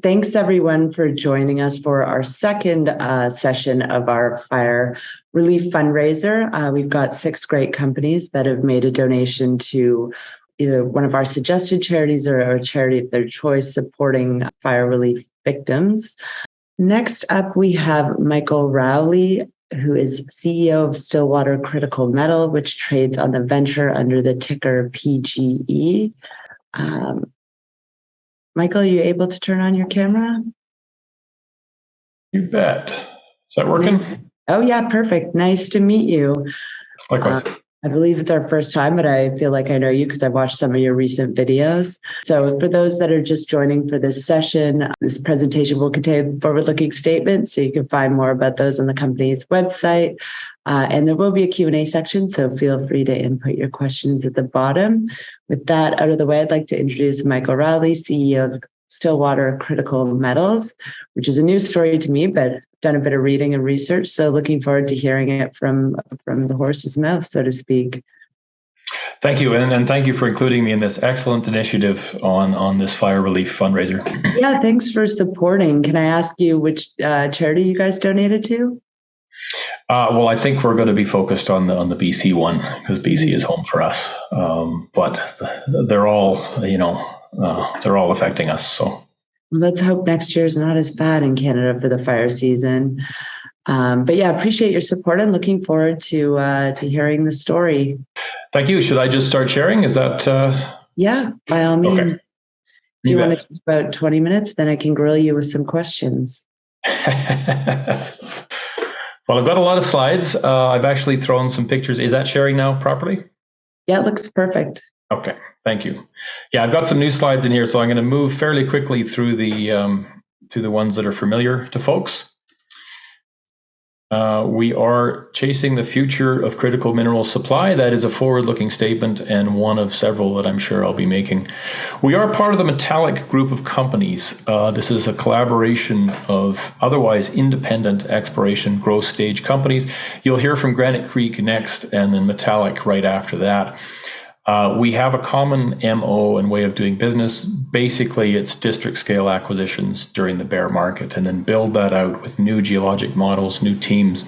Thanks everyone for joining us for our second session of our Fire Relief Fundraiser. We've got 6 great companies that have made a donation to either one of our suggested charities or a charity of their choice supporting fire relief victims. Next up, we have Michael Rowley, who is CEO of Stillwater Critical Metal, which trades on the venture under the ticker PGE. Michael, are you able to turn on your camera? You bet. Is that working? Nice. Oh, yeah, perfect. Nice to meet you. Likewise. I believe it's our first time, but I feel like I know you because I've watched some of your recent videos. So for those that are just joining for this session, this presentation will contain forward-looking statements, so you can find more about those on the company's website. And there will be a Q&A section, so feel free to input your questions at the bottom. With that out of the way, I'd like to introduce Michael Rowley, CEO of Stillwater Critical Metals, which is a new story to me, but done a bit of reading and research. So looking forward to hearing it from the horse's mouth, so to speak. Thank you. And thank you for including me in this excellent initiative on this fire relief fundraiser. Yeah, thanks for supporting. Can I ask you which charity you guys donated to? Well, I think we're going to be focused on the BC one because BC is home for us. But they're all, they're all affecting us. So let's hope next year is not as bad in Canada for the fire season. But yeah, appreciate your support and looking forward to hearing the story. Thank you. Should I just start sharing? Is that? Yeah, by all means. Okay. If you want to take about 20 minutes, then I can grill you with some questions. Well, I've got a lot of slides. I've actually thrown some pictures. Is that sharing now properly? Yeah, it looks perfect. Okay, thank you. Yeah, I've got some new slides in here, so I'm going to move fairly quickly through the ones that are familiar to folks. We are chasing the future of critical mineral supply. That is a forward-looking statement and one of several that I'm sure I'll be making. We are part of the Metallic group of companies. This is a collaboration of otherwise independent exploration growth stage companies. You'll hear from Granite Creek next and then Metallic right after that. We have a common MO and way of doing business. Basically, it's district scale acquisitions during the bear market and then build that out with new geologic models, new teams,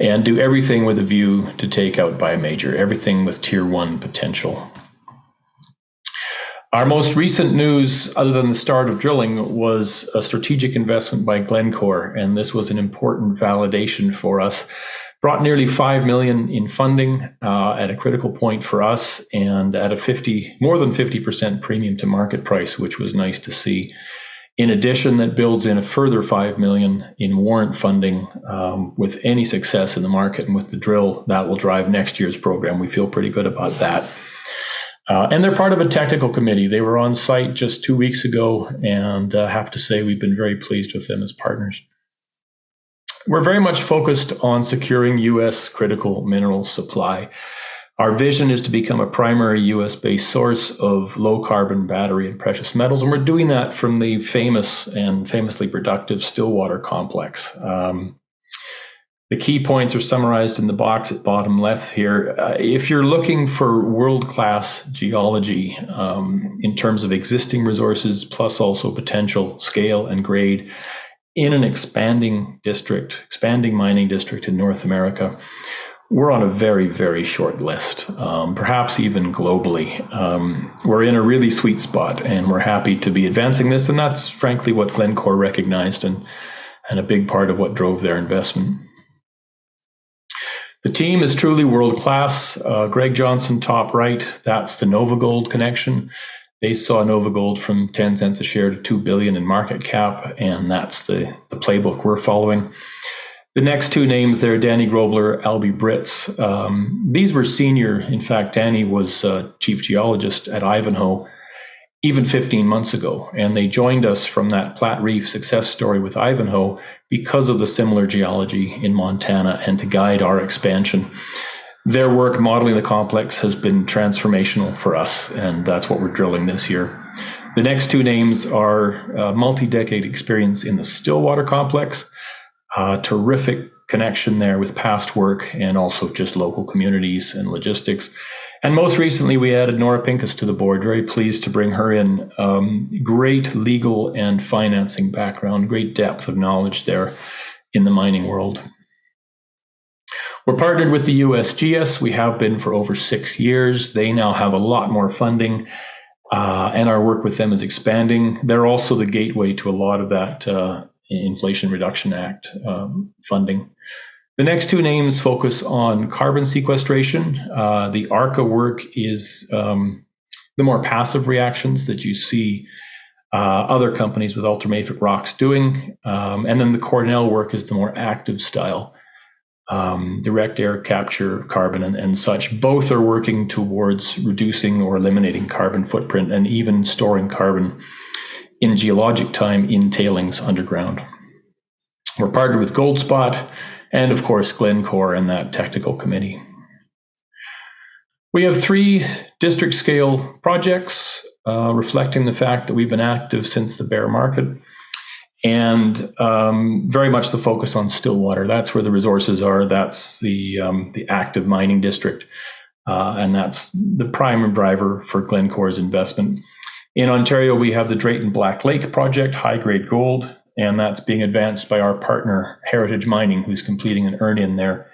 and do everything with a view to take out by a major, everything with tier 1 potential. Our most recent news, other than the start of drilling, was a strategic investment by Glencore, and this was an important validation for us. Brought nearly $5 million in funding at a critical point for us and at a more than 50% premium to market price, which was nice to see. In addition, that builds in a further $5 million in warrant funding. With any success in the market and with the drill, that will drive next year's program. We feel pretty good about that. And they're part of a technical committee. They were on site just 2 weeks ago, and I have to say we've been very pleased with them as partners. We're very much focused on securing U.S. critical mineral supply. Our vision is to become a primary U.S.-based source of low-carbon battery and precious metals, and we're doing that from the famous and famously productive Stillwater complex. The key points are summarized in the box at bottom left here. If you're looking for world-class geology in terms of existing resources, plus also potential scale and grade, in an expanding mining district in North America, we're on a very, very short list, perhaps even globally. We're in a really sweet spot, and we're happy to be advancing this, and that's frankly what Glencore recognized and a big part of what drove their investment. The team is truly world-class. Greg Johnson, top right, that's the NovaGold connection. They saw NovaGold from 10 cents a share to $2 billion in market cap, and that's the playbook we're following. The next two names there, Danny Grobler, Albie Britz. These were senior. In fact, Danny was chief geologist at Ivanhoe even 15 months ago, and they joined us from that Platte Reef success story with Ivanhoe because of the similar geology in Montana and to guide our expansion. Their work modeling the complex has been transformational for us, and that's what we're drilling this year. The next two names are multi-decade experience in the Stillwater complex, terrific connection there with past work and also just local communities and logistics. And most recently, we added Nora Pincus to the board. Very pleased to bring her in. Great legal and financing background, great depth of knowledge there in the mining world. We're partnered with the USGS. We have been for over 6 years. They now have a lot more funding, and our work with them is expanding. They're also the gateway to a lot of that Inflation Reduction Act funding. The next two names focus on carbon sequestration. The ARCA work is the more passive reactions that you see other companies with ultramafic rocks doing. And then the Cornell work is the more active style, direct air capture carbon and such. Both are working towards reducing or eliminating carbon footprint and even storing carbon in geologic time in tailings underground. We're partnered with Goldspot and, of course, Glencore and that technical committee. We have 3 district-scale projects reflecting the fact that we've been active since the bear market, and very much the focus on Stillwater. That's where the resources are. That's the active mining district, and that's the prime driver for Glencore's investment. In Ontario, we have the Drayton Black Lake project, high-grade gold, and that's being advanced by our partner, Heritage Mining, who's completing an earn-in there.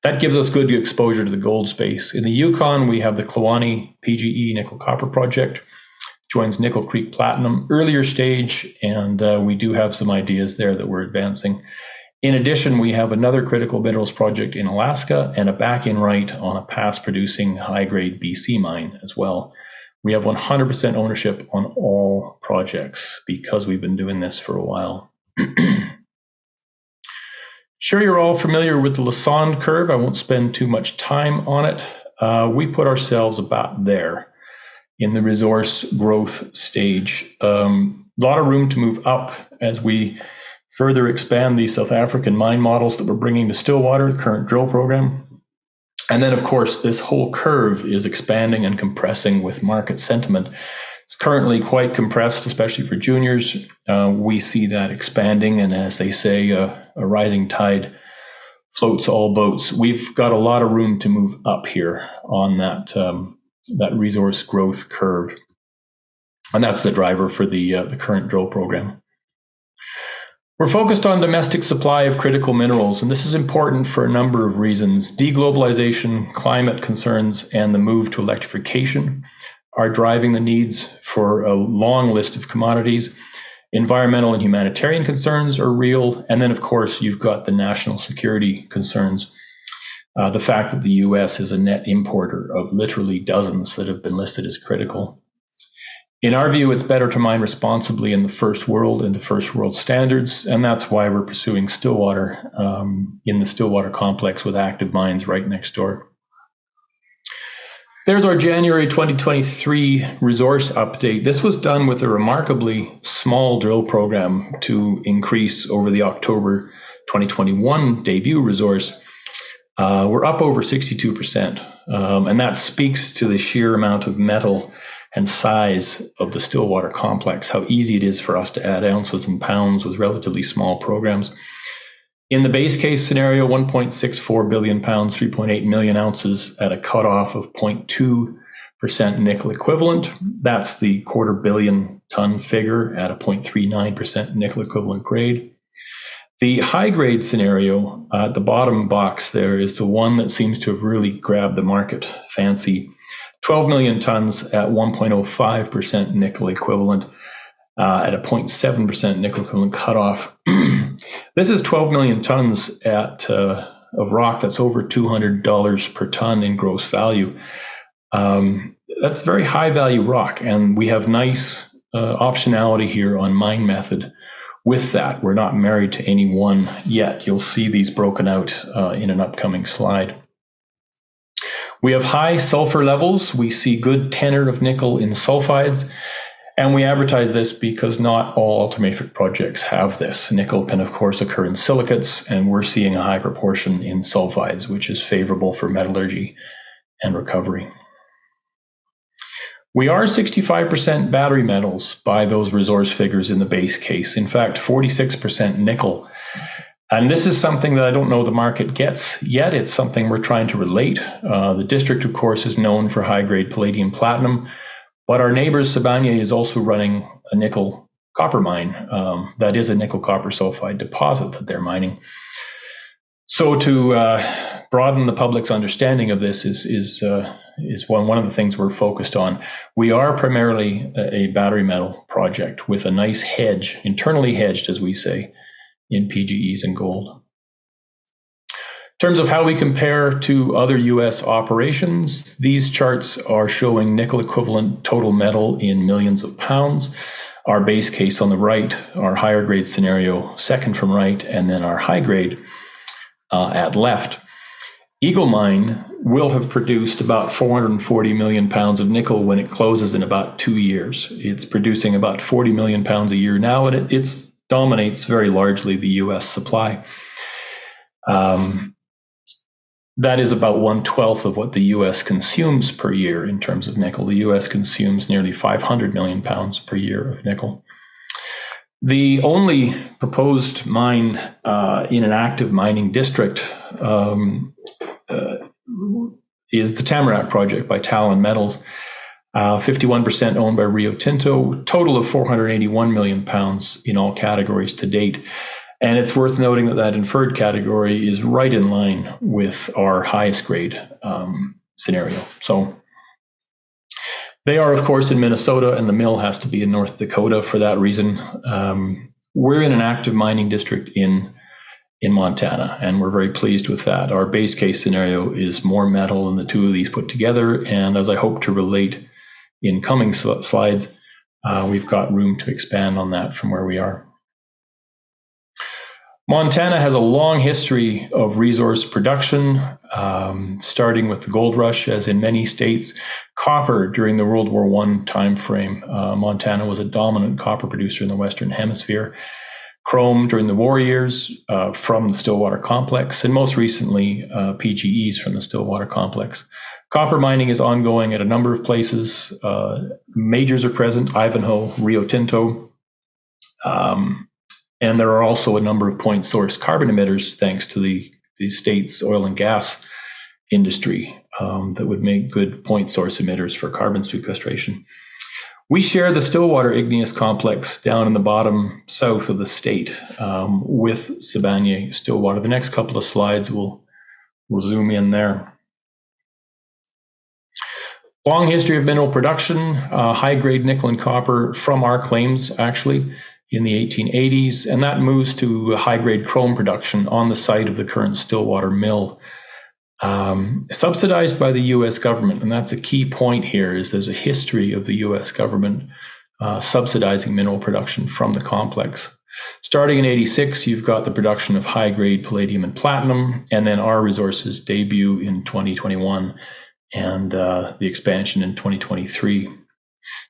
That gives us good exposure to the gold space. In the Yukon, we have the Kluane PGE nickel-copper project, joins Nickel Creek Platinum, earlier stage, and we do have some ideas there that we're advancing. In addition, we have another critical minerals project in Alaska and a back-in right on a past-producing high-grade BC mine as well. We have 100% ownership on all projects because we've been doing this for a while. Sure, you're all familiar with the Lassonde curve. I won't spend too much time on it. We put ourselves about there in the resource growth stage. A lot of room to move up as we further expand these South African mine models that we're bringing to Stillwater, the current drill program. And then, of course, this whole curve is expanding and compressing with market sentiment. It's currently quite compressed, especially for juniors. We see that expanding, and as they say, a rising tide floats all boats. We've got a lot of room to move up here on that resource growth curve, and that's the driver for the current drill program. We're focused on domestic supply of critical minerals, and this is important for a number of reasons. Deglobalization, climate concerns, and the move to electrification are driving the needs for a long list of commodities. Environmental and humanitarian concerns are real, and then, of course, you've got the national security concerns. The fact that the U.S. is a net importer of literally dozens that have been listed as critical. In our view, it's better to mine responsibly in the first world and to first world standards, and that's why we're pursuing Stillwater in the Stillwater complex with active mines right next door. There's our January 2023 resource update. This was done with a remarkably small drill program to increase over the October 2021 debut resource. We're up over 62%, and that speaks to the sheer amount of metal and size of the Stillwater complex, how easy it is for us to add ounces and pounds with relatively small programs. In the base case scenario, 1.64 billion pounds, 3.8 million ounces at a cutoff of 0.2% nickel equivalent. That's the 250 million ton figure at a 0.39% nickel equivalent grade. The high grade scenario at the bottom box there is the one that seems to have really grabbed the market fancy. 12 million tons at 1.05% nickel equivalent at a 0.7% nickel equivalent cutoff. This is 12 million tons of rock that's over $200 per ton in gross value. That's very high value rock, and we have nice optionality here on mine method. With that, we're not married to any one yet. You'll see these broken out in an upcoming slide. We have high sulfur levels. We see good tenor of nickel in sulfides, and we advertise this because not all ultramafic projects have this. Nickel can, of course, occur in silicates, and we're seeing a high proportion in sulfides, which is favorable for metallurgy and recovery. We are 65% battery metals by those resource figures in the base case. In fact, 46% nickel. And this is something that I don't know the market gets yet. It's something we're trying to relate. The district, of course, is known for high-grade palladium platinum, but our neighbor Sibanye is also running a nickel copper mine. That is a nickel copper sulfide deposit that they're mining. So to broaden the public's understanding of this is one of the things we're focused on. We are primarily a battery metal project with a nice hedge, internally hedged, as we say, in PGEs and gold. In terms of how we compare to other U.S. operations, these charts are showing nickel equivalent total metal in millions of pounds. Our base case on the right, our higher grade scenario second from right, and then our high grade at left. Eagle Mine will have produced about 440 million pounds of nickel when it closes in about 2 years. It's producing about 40 million pounds a year now, and it dominates very largely the U.S. supply. That is about 1/12 of what the U.S. consumes per year in terms of nickel. The U.S. consumes nearly 500 million pounds per year of nickel. The only proposed mine in an active mining district is the Tamarack project by Talon Metals, 51% owned by Rio Tinto, total of 481 million pounds in all categories to date. And it's worth noting that that inferred category is right in line with our highest grade scenario. So they are, of course, in Minnesota, and the mill has to be in North Dakota for that reason. We're in an active mining district in Montana, and we're very pleased with that. Our base case scenario is more metal than the two of these put together, and as I hope to relate in coming slides, we've got room to expand on that from where we are. Montana has a long history of resource production, starting with the gold rush, as in many states. Copper during the World War I timeframe. Montana was a dominant copper producer in the Western Hemisphere. Chrome during the war years from the Stillwater complex, and most recently PGEs from the Stillwater complex. Copper mining is ongoing at a number of places. Majors are present, Ivanhoe, Rio Tinto, and there are also a number of point source carbon emitters thanks to the state's oil and gas industry that would make good point source emitters for carbon sequestration. We share the Stillwater igneous complex down in the bottom south of the state with Sibanye Stillwater. The next couple of slides will zoom in there. Long history of mineral production, high-grade nickel and copper from our claims, actually, in the 1880s, and that moves to high-grade chrome production on the site of the current Stillwater mill. Subsidized by the U.S. government, and that's a key point here, is there's a history of the U.S. government subsidizing mineral production from the complex. Starting in 86, you've got the production of high-grade palladium and platinum, and then our resources debut in 2021, and the expansion in 2023.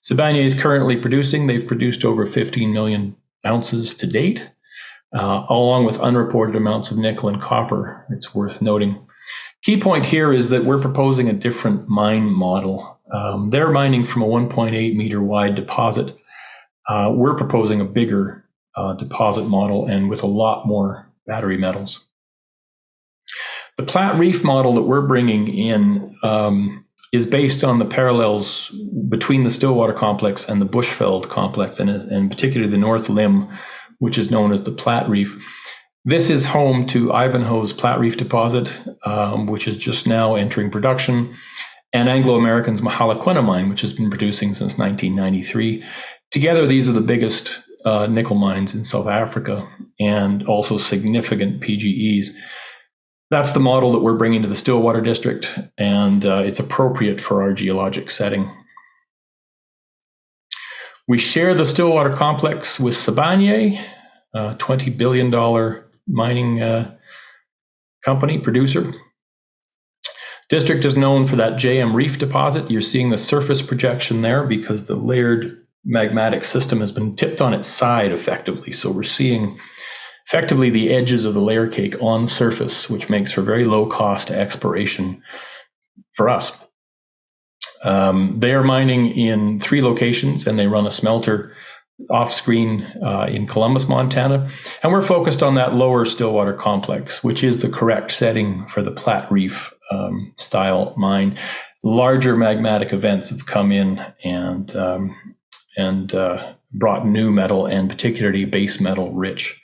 Sibanye is currently producing. They've produced over 15 million ounces to date, along with unreported amounts of nickel and copper, it's worth noting. Key point here is that we're proposing a different mine model. They're mining from a 1.8 meter wide deposit. We're proposing a bigger deposit model and with a lot more battery metals. The Platte Reef model that we're bringing in is based on the parallels between the Stillwater complex and the Bushveld complex, and particularly the North Limb, which is known as the Platte Reef. This is home to Ivanhoe's Platte Reef deposit, which is just now entering production, and Anglo American's Mahalaquena mine, which has been producing since 1993. Together, these are the biggest nickel mines in South Africa, and also significant PGEs. That's the model that we're bringing to the Stillwater district, and it's appropriate for our geologic setting. We share the Stillwater complex with Sibanye, a $20 billion mining company, producer. District is known for that JM Reef deposit. You're seeing the surface projection there because the layered magmatic system has been tipped on its side effectively. So we're seeing effectively the edges of the layer cake on surface, which makes for very low cost exploration for us. They are mining in 3 locations, and they run a smelter off screen in Columbus, Montana. And we're focused on that lower Stillwater complex, which is the correct setting for the Platte Reef style mine. Larger magmatic events have come in and brought new metal, and particularly base metal rich.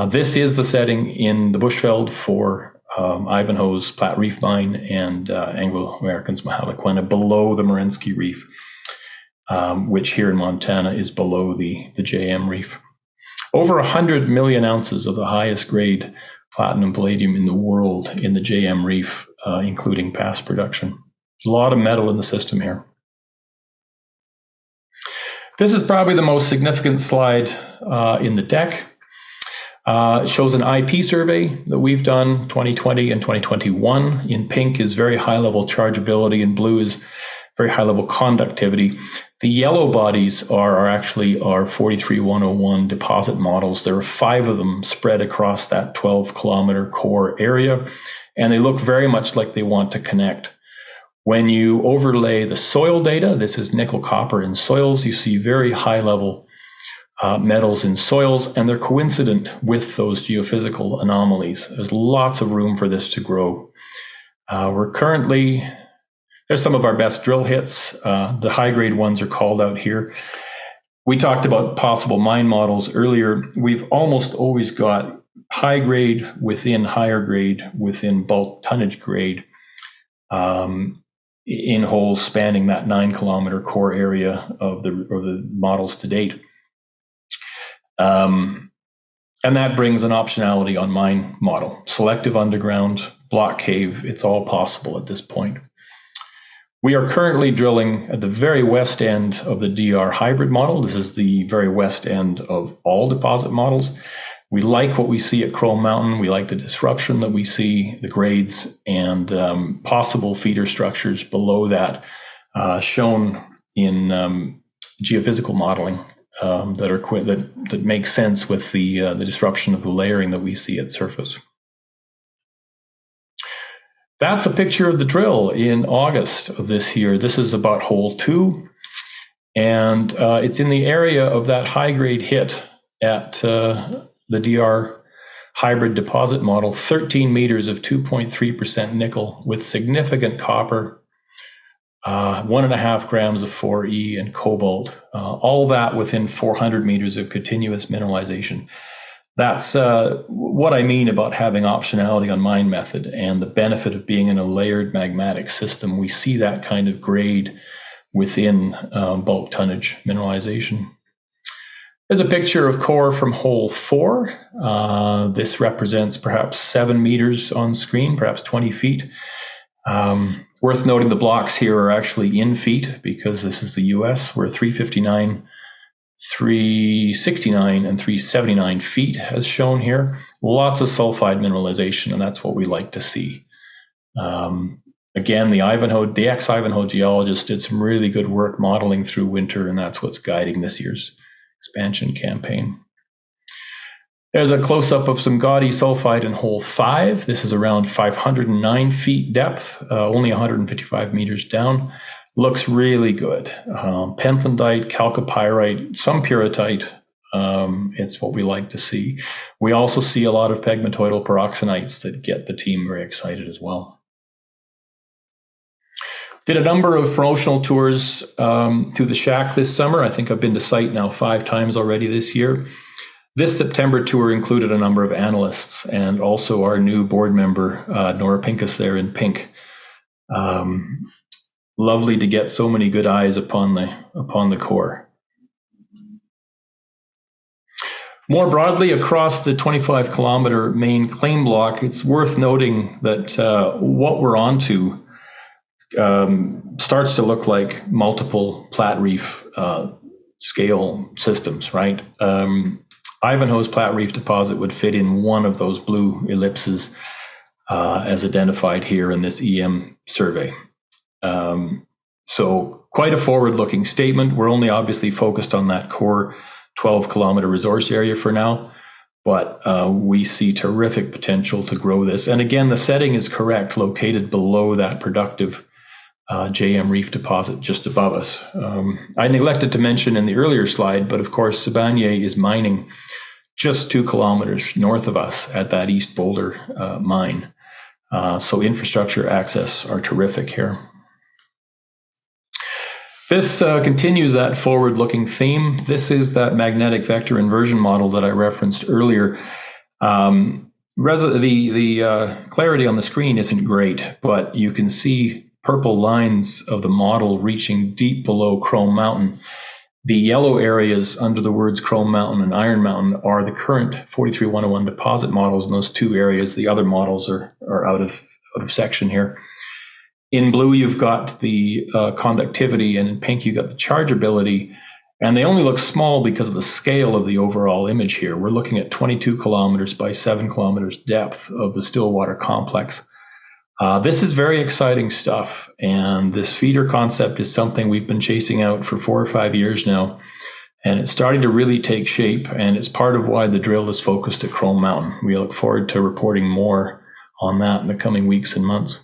This is the setting in the Bushveld for Ivanhoe's Platte Reef mine and Anglo American's Mahalaquena below the Merensky Reef, which here in Montana is below the JM Reef. Over 100 million ounces of the highest grade platinum palladium in the world in the JM Reef, including past production. A lot of metal in the system here. This is probably the most significant slide in the deck. It shows an IP survey that we've done 2020 and 2021. In pink is very high level chargeability, and blue is very high level conductivity. The yellow bodies are actually our 43101 deposit models. There are 5 of them spread across that 12-kilometer core area, and they look very much like they want to connect. When you overlay the soil data, this is nickel copper in soils, you see very high level metals in soils, and they're coincident with those geophysical anomalies. There's lots of room for this to grow. There's some of our best drill hits. The high-grade ones are called out here. We talked about possible mine models earlier. We've almost always got high grade within higher grade within bulk tonnage grade in holes spanning that 9-kilometer core area of the models to date. And that brings an optionality on mine model. Selective underground, block cave, it's all possible at this point. We are currently drilling at the very west end of the DR hybrid model. This is the very west end of all deposit models. We like what we see at Chrome Mountain. We like the disruption that we see, the grades, and possible feeder structures below that shown in geophysical modeling that make sense with the disruption of the layering that we see at surface. That's a picture of the drill in August of this year. This is about hole 2, and it's in the area of that high-grade hit at the DR hybrid deposit model, 13 meters of 2.3% nickel with significant copper, 1.5 grams of 4E and cobalt, all that within 400 meters of continuous mineralization. That's what I mean about having optionality on mine method and the benefit of being in a layered magmatic system. We see that kind of grade within bulk tonnage mineralization. There's a picture of core from hole 4. This represents perhaps 7 meters on screen, perhaps 20 feet. Worth noting, the blocks here are actually in feet because this is the US. We're 359, 369, and 379 feet as shown here. Lots of sulfide mineralization, and that's what we like to see. Again, the ex-Ivanhoe geologist did some really good work modeling through winter, and that's what's guiding this year's expansion campaign. There's a close-up of some gaudy sulfide in hole 5. This is around 509 feet depth, only 155 meters down. Looks really good. Pentlandite, chalcopyrite, some pyrrhotite. It's what we like to see. We also see a lot of pegmatoidal peroxenites that get the team very excited as well. Did a number of promotional tours to the shack this summer. I think I've been to site now 5 times already this year. This September tour included a number of analysts and also our new board member, Nora Pincus, there in pink. Lovely to get so many good eyes upon the core. More broadly, across the 25-kilometer main claim block, it's worth noting that what we're onto starts to look like multiple Platte Reef scale systems, right? Ivanhoe's Platte Reef deposit would fit in one of those blue ellipses as identified here in this EM survey. So quite a forward-looking statement. We're only obviously focused on that core 12-kilometer resource area for now, but we see terrific potential to grow this. And again, the setting is correct, located below that productive JM Reef deposit just above us. I neglected to mention in the earlier slide, but of course, Sibanye is mining just 2 kilometers north of us at that East Boulder mine. So infrastructure access are terrific here. This continues that forward-looking theme. This is that magnetic vector inversion model that I referenced earlier. The clarity on the screen isn't great, but you can see purple lines of the model reaching deep below Chrome Mountain. The yellow areas under the words Chrome Mountain and Iron Mountain are the current 43101 deposit models in those 2 areas. The other models are out of section here. In blue, you've got the conductivity, and in pink, you've got the chargeability. And they only look small because of the scale of the overall image here. We're looking at 22 kilometers by 7 kilometers depth of the Stillwater complex. This is very exciting stuff, and this feeder concept is something we've been chasing out for 4 or 5 years now, and it's starting to really take shape, and it's part of why the drill is focused at Chrome Mountain. We look forward to reporting more on that in the coming weeks and months.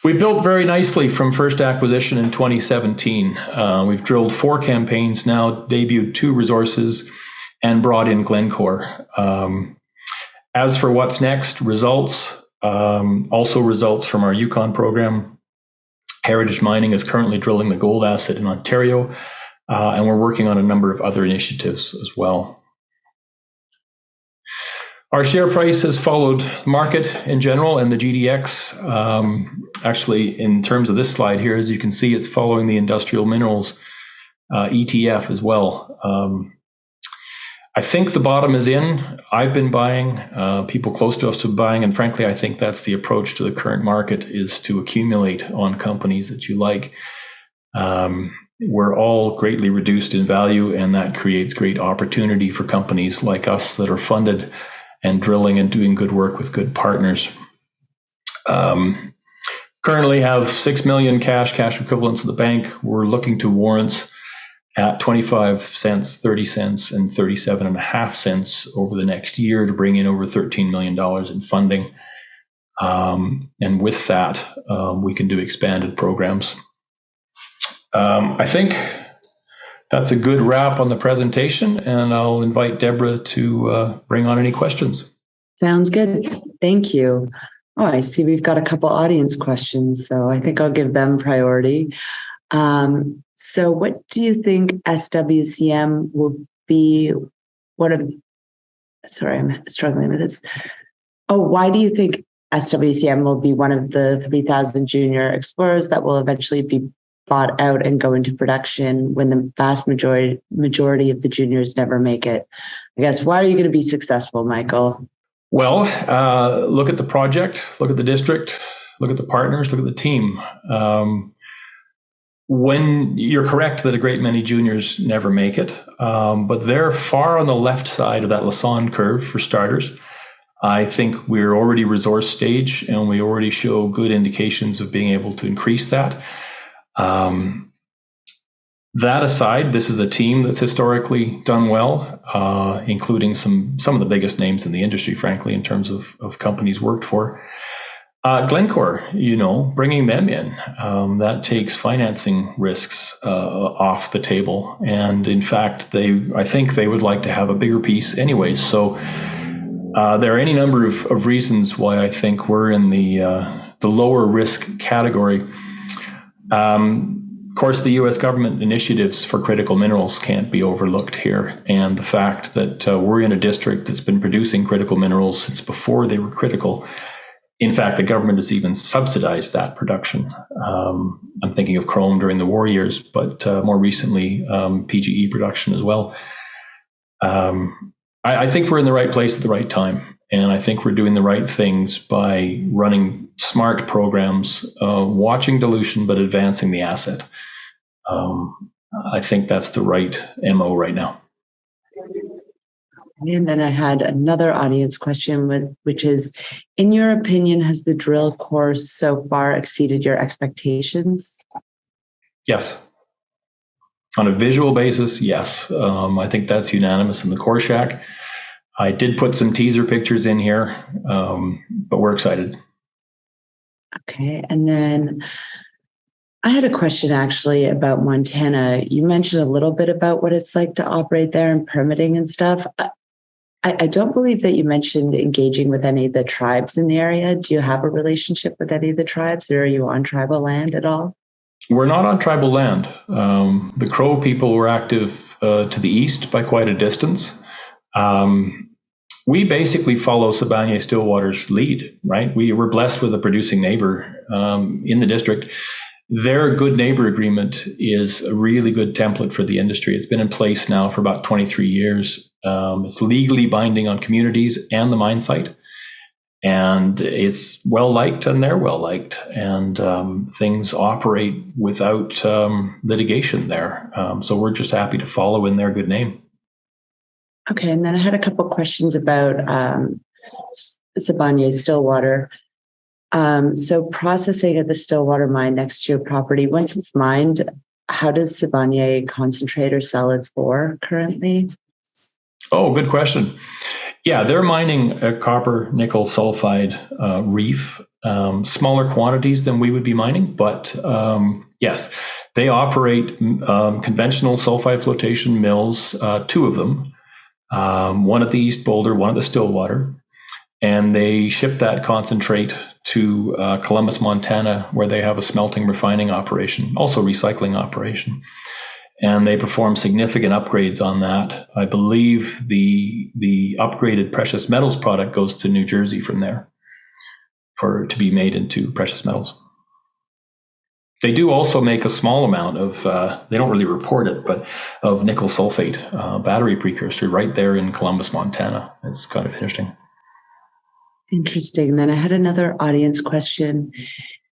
We built very nicely from first acquisition in 2017. We've drilled 4 campaigns now, debuted 2 resources, and brought in Glencore. As for what's next, results, also results from our Yukon program. Heritage Mining is currently drilling the gold asset in Ontario, and we're working on a number of other initiatives as well. Our share price has followed the market in general and the GDX. Actually, in terms of this slide here, as you can see, it's following the industrial minerals ETF as well. I think the bottom is in. I've been buying, people close to us have been buying, and frankly, I think that's the approach to the current market, is to accumulate on companies that you like. We're all greatly reduced in value, and that creates great opportunity for companies like us that are funded and drilling and doing good work with good partners. Currently have 6 million cash equivalents in the bank. We're looking to warrants at 25 cents, 30 cents, and 37.5 cents over the next year to bring in over $13 million in funding. And with that, we can do expanded programs. I think that's a good wrap on the presentation, and I'll invite Deborah to bring on any questions. Sounds good. Thank you. Oh, I see we've got a couple audience questions, so I think I'll give them priority. So what do you think SWCM will be sorry, I'm struggling with this. Oh, why do you think SWCM will be one of the 3,000 junior explorers that will eventually be bought out and go into production when the vast majority of the juniors never make it? I guess, why are you going to be successful, Michael? Well, look at the project, look at the district, look at the partners, look at the team. When you're correct that a great many juniors never make it, but they're far on the left side of that Lassonde curve for starters. I think we're already resource stage, and we already show good indications of being able to increase that. That aside, this is a team that's historically done well, including some of the biggest names in the industry, frankly, in terms of companies worked for. Glencore, bringing them in, that takes financing risks off the table. And in fact, I think they would like to have a bigger piece anyway. So there are any number of reasons why I think we're in the lower risk category. Of course, the U.S. government initiatives for critical minerals can't be overlooked here. And the fact that we're in a district that's been producing critical minerals since before they were critical. In fact, the government has even subsidized that production. I'm thinking of chrome during the war years, but more recently, PGE production as well. I think we're in the right place at the right time. And I think we're doing the right things by running smart programs, watching dilution, but advancing the asset. I think that's the right MO right now. And then I had another audience question, which is, in your opinion, has the drill course so far exceeded your expectations? Yes. On a visual basis, yes. I think that's unanimous in the core shack. I did put some teaser pictures in here, but we're excited. Okay. And then I had a question actually about Montana. You mentioned a little bit about what it's like to operate there and permitting and stuff. I don't believe that you mentioned engaging with any of the tribes in the area. Do you have a relationship with any of the tribes, or are you on tribal land at all? We're not on tribal land. The Crow people were active to the east by quite a distance. We basically follow Sibanye-Stillwater's lead, right? We were blessed with a producing neighbor in the district. Their good neighbor agreement is a really good template for the industry. It's been in place now for about 23 years. It's legally binding on communities and the mine site. And it's well liked and they're well liked. And things operate without litigation there. So we're just happy to follow in their good name. Okay. And then I had a couple of questions about Sibanye-Stillwater. So processing at the Stillwater mine next to your property, once it's mined, how does Sibanye concentrate or sell its ore currently? Oh, good question. Yeah, they're mining a copper nickel sulfide reef, smaller quantities than we would be mining, but yes, they operate conventional sulfide flotation mills, two of them, one at the East Boulder, one at the Stillwater. And they ship that concentrate to Columbus, Montana, where they have a smelting refining operation, also recycling operation. And they perform significant upgrades on that. I believe the upgraded precious metals product goes to New Jersey from there to be made into precious metals. They do also make a small amount of, they don't really report it, but of nickel sulfate battery precursor right there in Columbus, Montana. It's kind of interesting. Interesting. Then I had another audience question.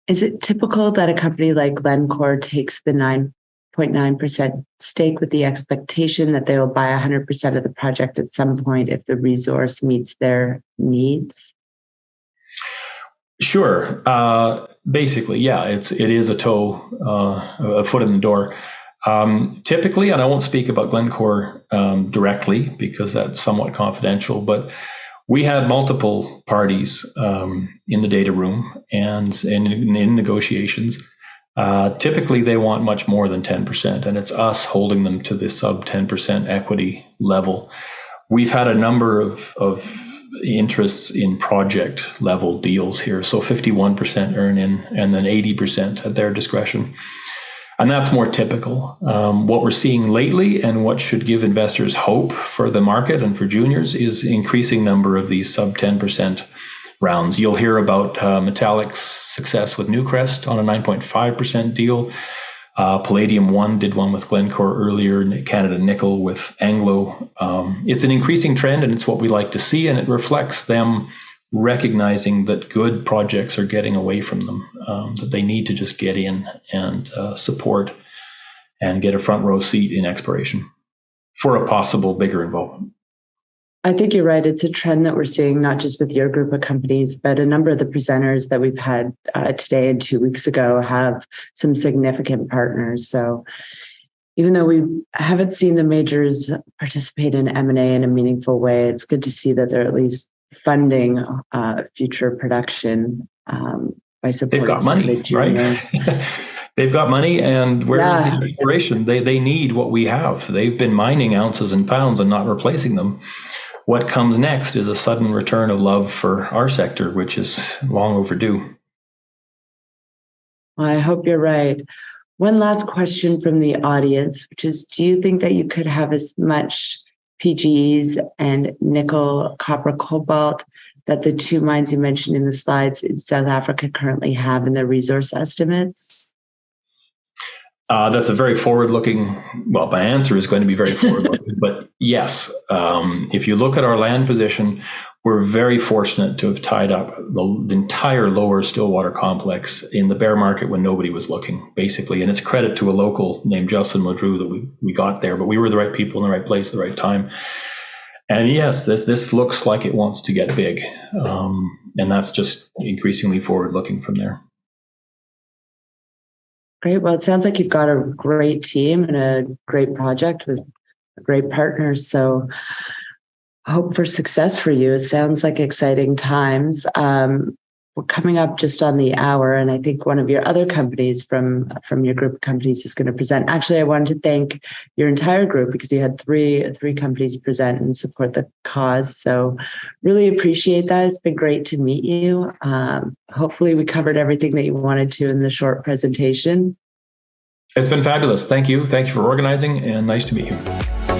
Is it typical that a company like Glencore takes the 9.9% stake with the expectation that they will buy 100% of the project at some point if the resource meets their needs? Sure. Basically, yeah, it is a foot in the door. Typically, and I won't speak about Glencore directly because that's somewhat confidential, but we had multiple parties in the data room and in negotiations. Typically, they want much more than 10%, and it's us holding them to the sub 10% equity level. We've had a number of interests in project level deals here, so 51% earn in and then 80% at their discretion. And that's more typical. What we're seeing lately and what should give investors hope for the market and for juniors is increasing number of these sub 10% rounds. You'll hear about Metallic's success with Newcrest on a 9.5% deal. Palladium One did one with Glencore earlier, Canada Nickel with Anglo. It's an increasing trend and it's what we like to see, and it reflects them recognizing that good projects are getting away from them, that they need to just get in and support and get a front row seat in exploration for a possible bigger involvement. I think you're right. It's a trend that we're seeing, not just with your group of companies, but a number of the presenters that we've had today and 2 weeks ago have some significant partners. So even though we haven't seen the majors participate in M&A in a meaningful way, it's good to see that they're at least funding future production by supporting. They've got money, right? They've got money, and where's the exploration? They need what we have. They've been mining ounces and pounds and not replacing them. What comes next is a sudden return of love for our sector, which is long overdue. Well, I hope you're right. One last question from the audience, which is, do you think that you could have as much PGEs and nickel, copper, cobalt that the two mines you mentioned in the slides in South Africa currently have in their resource estimates? That's a very forward-looking, well, my answer is going to be very forward-looking, but yes, if you look at our land position, we're very fortunate to have tied up the entire lower Stillwater complex in the bear market when nobody was looking, basically. And it's credit to a local named Justin Modrew that we got there, but we were the right people in the right place at the right time. And yes, this looks like it wants to get big. And that's just increasingly forward-looking from there. Great. Well, it sounds like you've got a great team and a great project with great partners. So hope for success for you. It sounds like exciting times. we're coming up just on the hour, and I think one of your other companies from your group of companies is going to present. Actually, I wanted to thank your entire group because you had three companies present and support the cause. So really appreciate that. It's been great to meet you. Hopefully we covered everything that you wanted to in the short presentation. It's been fabulous. Thank you. Thank you for organizing, and nice to meet you.